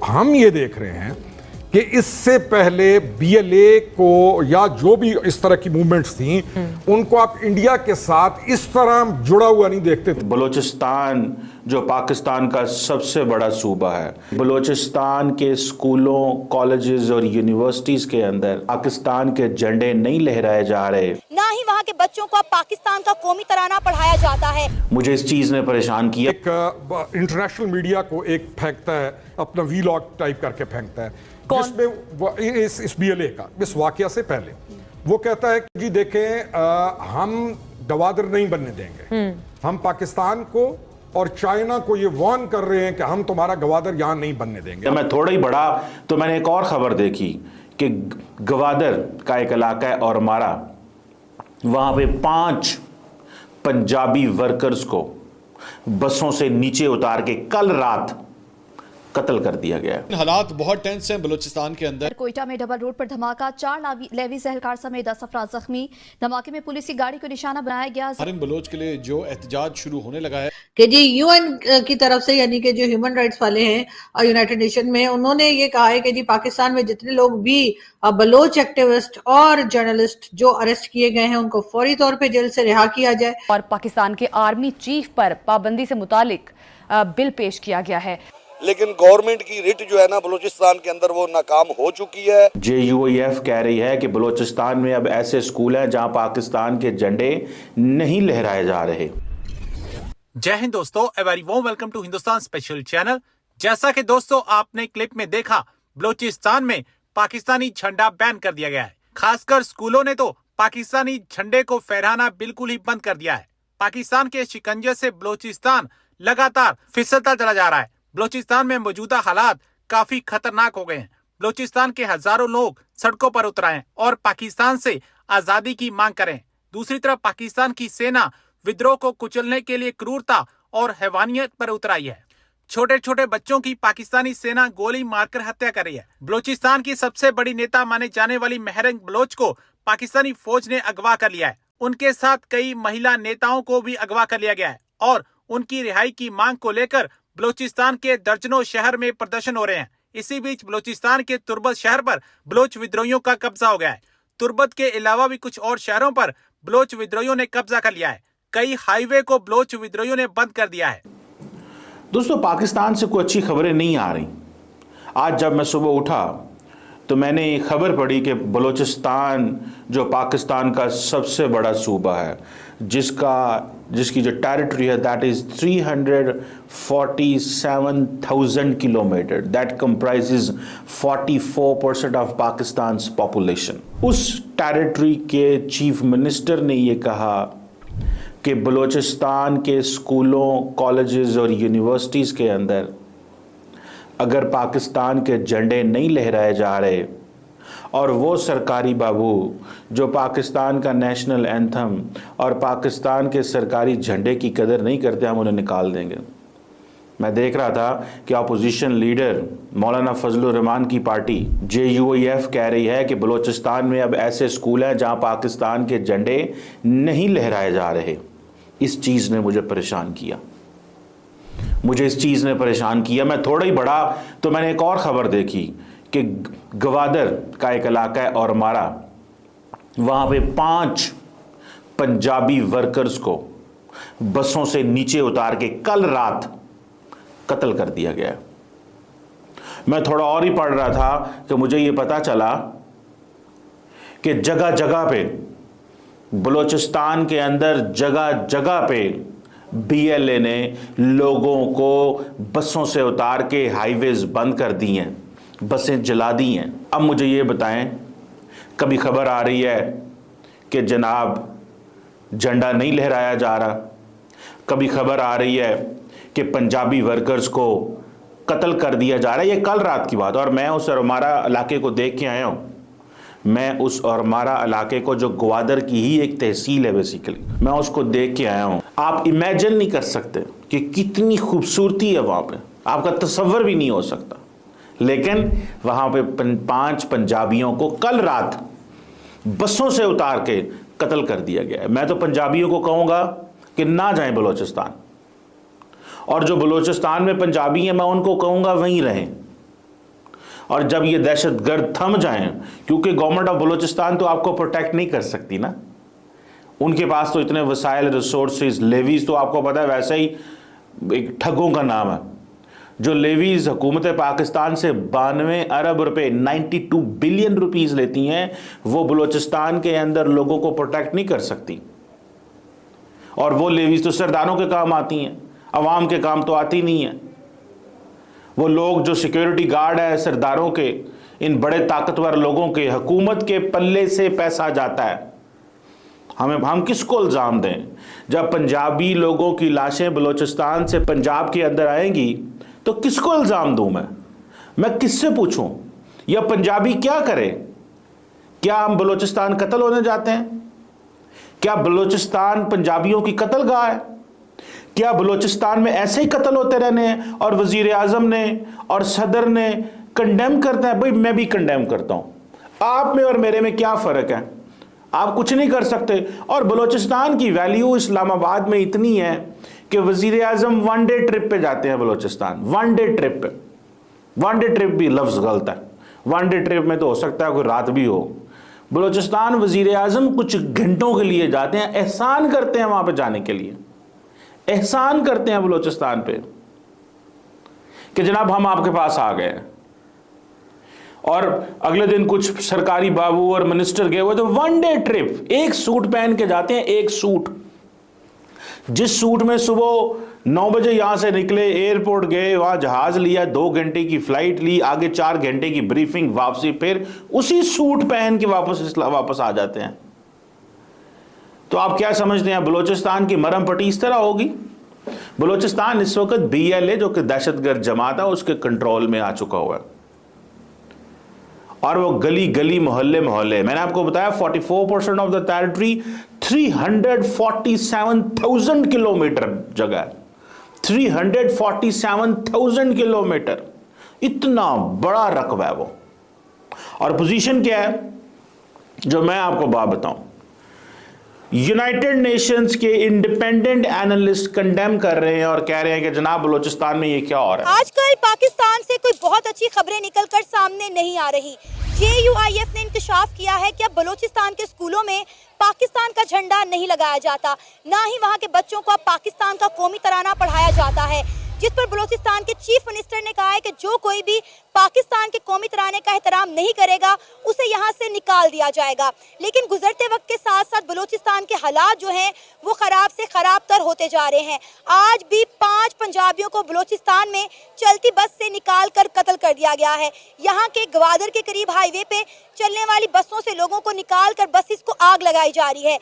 हम ये देख रहे हैं कि इससे पहले बीएलए को या जो भी इस तरह की मूवमेंट्स थी उनको आप इंडिया के साथ इस तरह जुड़ा हुआ नहीं देखते थे। बलूचिस्तान जो पाकिस्तान का सबसे बड़ा सूबा है, बलूचिस्तान के स्कूलों, कॉलेजेस और यूनिवर्सिटीज के अंदर पाकिस्तान के झंडे नहीं लहराए जा रहे, ना ही वहाँ के बच्चों को अब पाकिस्तान का कौमी तराना पढ़ाया जाता है। मुझे इस चीज ने परेशान किया। एक इंटरनेशनल मीडिया को एक फेंकता है, अपना वीलॉग टाइप करके फेंकता है, जिसमें इस बीएलए का इस वाकया से पहले वो कहता है कि जी देखें, हम गवादर नहीं बनने देंगे, हम पाकिस्तान को और चाइना को ये वार्न कर रहे हैं कि हम तुम्हारा गवादर यहां नहीं बनने देंगे। मैं थोड़ा ही बड़ा तो मैंने एक और खबर देखी कि गवादर का एक इलाका है और हमारा, वहां पे 5 पंजाबी वर्कर्स को बसों से नीचे उतार के कल रात कत्ल कर दिया गया है। हालात बहुत टेंस हैं बलूचिस्तान के अंदर। कोयटा में डबल रोड पर धमाका, 4 लेवीज एहलकार समेत 10 अफराद जख्मी। धमाके में पुलिस की गाड़ी को निशाना बनाया गया। हरिन बलोच के लिए जो एहतजाज शुरू होने लगा है कि जी यूएन की तरफ से, यानी कि जो ह्यूमन राइट्स वाले हैं और यूनाइटेड नेशन में, उन्होंने ये कहा है कि जी पाकिस्तान में जितने लोग भी बलोच एक्टिविस्ट और जर्नलिस्ट जो अरेस्ट किए गए हैं उनको फौरी तौर पे जेल से रिहा किया जाए। और पाकिस्तान के आर्मी चीफ पर पाबंदी से मुतालिक बिल पेश किया गया है, लेकिन गवर्नमेंट की रिट जो है ना बलूचिस्तान के अंदर वो नाकाम हो चुकी है। JUIF कह रही है कि बलूचिस्तान में अब ऐसे स्कूल हैं जहां पाकिस्तान के झंडे नहीं लहराए जा रहे। जय हिंद दोस्तों, a very warm welcome to Hindustan special channel. जैसा कि दोस्तों आपने क्लिप में देखा, बलूचिस्तान में पाकिस्तानी झंडा बैन कर दिया गया है। खासकर स्कूलों ने तो पाकिस्तानी झंडे को फहराना बिल्कुल ही बंद कर दिया है। पाकिस्तान के शिकंजे से बलूचिस्तान लगातार फिसलता चला जा रहा है। बलूचिस्तान में मौजूदा हालात काफी खतरनाक हो गए हैं। बलूचिस्तान के हजारों लोग सड़कों पर उतर आए हैं और पाकिस्तान से आजादी की मांग करें। दूसरी तरफ पाकिस्तान की सेना विद्रोह को कुचलने के लिए क्रूरता और हैवानियत पर उतर आई है। छोटे छोटे बच्चों की पाकिस्तानी सेना गोली मारकर हत्या कर रही है। बलूचिस्तान की सबसे बड़ी नेता माने जाने वाली महरंग बलोच को पाकिस्तानी फौज ने अगवा कर लिया है। उनके साथ कई महिला नेताओं को भी अगवा कर लिया गया है और उनकी रिहाई की मांग को लेकर बलूचिस्तान के दर्जनों शहर में प्रदर्शन हो रहे हैं। इसी बीच बलूचिस्तान के तुर्बत शहर पर बलोच विद्रोहियों का कब्जा हो गया है। तुर्बत के अलावा भी कुछ और शहरों पर बलोच विद्रोहियों ने कब्जा कर लिया है। कई हाईवे को बलोच विद्रोहियों ने बंद कर दिया है। दोस्तों, पाकिस्तान से कोई अच्छी खबरें नहीं आ रही। आज जब मैं सुबह उठा तो मैंने खबर पढ़ी कि बलूचिस्तान जो पाकिस्तान का सबसे बड़ा सूबा है, जिसकी जो टेरिटरी है that is 347,000 kilometre, that comprises 44% of Pakistan population. उस टेरिटरी के चीफ मिनिस्टर ने ये कहा कि बलूचिस्तान के स्कूलों, कॉलेजेस और यूनिवर्सिटीज़ के अंदर अगर पाकिस्तान के झंडे नहीं लहराए जा रहे और वो सरकारी बाबू जो पाकिस्तान का नेशनल एंथम और पाकिस्तान के सरकारी झंडे की कदर नहीं करते, हम उन्हें निकाल देंगे। मैं देख रहा था कि अपोजिशन लीडर मौलाना फजलुर रहमान की पार्टी JUIF कह रही है कि बलूचिस्तान में अब ऐसे स्कूल हैं जहां पाकिस्तान के झंडे नहीं लहराए जा रहे। इस चीज़ ने मुझे परेशान किया। मैं थोड़ा ही बड़ा तो मैंने एक और खबर देखी कि गवादर का एक इलाका है और हमारा, वहां पे 5 पंजाबी वर्कर्स को बसों से नीचे उतार के कल रात कत्ल कर दिया गया। मैं थोड़ा और ही पढ़ रहा था कि मुझे ये पता चला कि जगह जगह पे बलूचिस्तान के अंदर जगह जगह पे BLA ने लोगों को बसों से उतार के हाईवेज बंद कर दी हैं, बसें जला दी हैं। अब मुझे ये बताएं, कभी खबर आ रही है कि जनाब झंडा नहीं लहराया जा रहा, कभी खबर आ रही है कि पंजाबी वर्कर्स को कत्ल कर दिया जा रहा है। ये कल रात की बात। और मैं उस अरमारा इलाके को देख के आया हूँ। मैं उस अरमारा इलाके को, जो ग्वादर की ही एक तहसील है बेसिकली, मैं उसको देख के आया हूँ। आप इमेजिन नहीं कर सकते कि कितनी खूबसूरती है वहाँ पे, आपका तसव्वुर भी नहीं हो सकता। लेकिन वहाँ पे 5 पंजाबियों को कल रात बसों से उतार के कत्ल कर दिया गया है। मैं तो पंजाबियों को कहूँगा कि ना जाएं बलूचिस्तान, और जो बलूचिस्तान में पंजाबी हैं मैं उनको कहूँगा वहीं रहें। और जब ये दहशतगर्द थम जाएं, क्योंकि गवर्नमेंट ऑफ बलूचिस्तान तो आपको प्रोटेक्ट नहीं कर सकती ना, उनके पास तो इतने वसाइल, रिसोर्सेज, लेवीज तो आपको पता है वैसे ही एक ठगों का नाम है। जो लेवीज हुकूमत पाकिस्तान से 92 अरब रुपए 92 बिलियन रुपीस लेती हैं, वो बलूचिस्तान के अंदर लोगों को प्रोटेक्ट नहीं कर सकती। और वो लेवीज तो सरदारों के काम आती हैं, अवाम के काम तो आती नहीं है। वो लोग जो सिक्योरिटी गार्ड है सरदारों के, इन बड़े ताकतवर लोगों के, हुकूमत के पल्ले से पैसा जाता है। हम किसको इल्ज़ाम दें? जब पंजाबी लोगों की लाशें बलूचिस्तान से पंजाब के अंदर आएंगी तो किसको इल्ज़ाम दूं मैं किससे पूछूं? या पंजाबी क्या करे? क्या हम बलूचिस्तान कत्ल होने जाते हैं? क्या बलूचिस्तान पंजाबियों की कत्लगाह है? क्या बलूचिस्तान में ऐसे ही कत्ल होते रहने हैं? और वजीर आजम ने और सदर ने कंडेम करते हैं। भाई मैं भी कंडेम करता हूं। आप में और मेरे में क्या फ़र्क है? आप कुछ नहीं कर सकते। और बलूचिस्तान की वैल्यू इस्लामाबाद में इतनी है कि वजीर आजम 1 डे ट्रिप पे जाते हैं बलूचिस्तान। 1 डे ट्रिप पे, 1 डे ट्रिप भी लफ्ज़ गलत है। 1 डे ट्रिप में तो हो सकता है कोई रात भी हो। बलूचिस्तान वजीर आजम कुछ घंटों के लिए जाते हैं, एहसान करते हैं वहां पे जाने के लिए, एहसान करते हैं बलूचिस्तान पे कि जनाब हम आपके पास आ गए। और अगले दिन कुछ सरकारी बाबू और मिनिस्टर गए हुए तो 1 डे ट्रिप, एक सूट पहन के जाते हैं, एक सूट। जिस सूट में सुबह 9 बजे यहां से निकले, एयरपोर्ट गए, वहां जहाज लिया, 2 घंटे की फ्लाइट ली, आगे 4 घंटे की ब्रीफिंग, वापसी, फिर उसी सूट पहन के वापस आ जाते हैं। तो आप क्या समझते हैं बलूचिस्तान की मरहम पट्टी इस तरह होगी? बलूचिस्तान इस वक्त BLA जो कि दहशतगर्द जमात है उसके कंट्रोल में आ चुका हुआ है। और वो गली गली, मोहल्ले मोहल्ले, मैंने आपको बताया 44% ऑफ द टेरिटरी 347,000 किलोमीटर जगह है। 347,000 किलोमीटर, इतना बड़ा रकबा है वो। और पोजीशन क्या है जो मैं आपको बात बताऊं, यूनाइटेड नेशंस के इंडिपेंडेंट एनालिस्ट कंडेम कर रहे हैं और कह रहे हैं कि जनाब बलूचिस्तान में ये क्या हो रहा है। आजकल पाकिस्तान से कोई बहुत अच्छी खबरें निकलकर सामने नहीं आ रही। JUIF ने इंकशाफ किया है कि अब बलूचिस्तान के स्कूलों में पाकिस्तान का झंडा नहीं लगाया जाता, ना ही वहां के बच्चों को अब पाकिस्तान का कौमी तराना पढ़ाया जाता है, जिस पर बलूचिस्तान के चीफ मिनिस्टर ने कहा है कि जो कोई भी पाकिस्तान के कौमी तराने का एहतराम नहीं करेगा उसे यहाँ से निकाल दिया जाएगा। लेकिन गुजरते वक्त के साथ साथ बलूचिस्तान के हालात जो हैं वो खराब से खराब तर होते जा रहे हैं। आज भी 5 पंजाबियों को बलूचिस्तान में चलती बस से निकाल कर कत्ल कर दिया गया है। यहाँ के गवादर के करीब हाईवे पे चलने वाली बसों से लोगों को निकाल कर बसेस को आग लगाई जा रही है।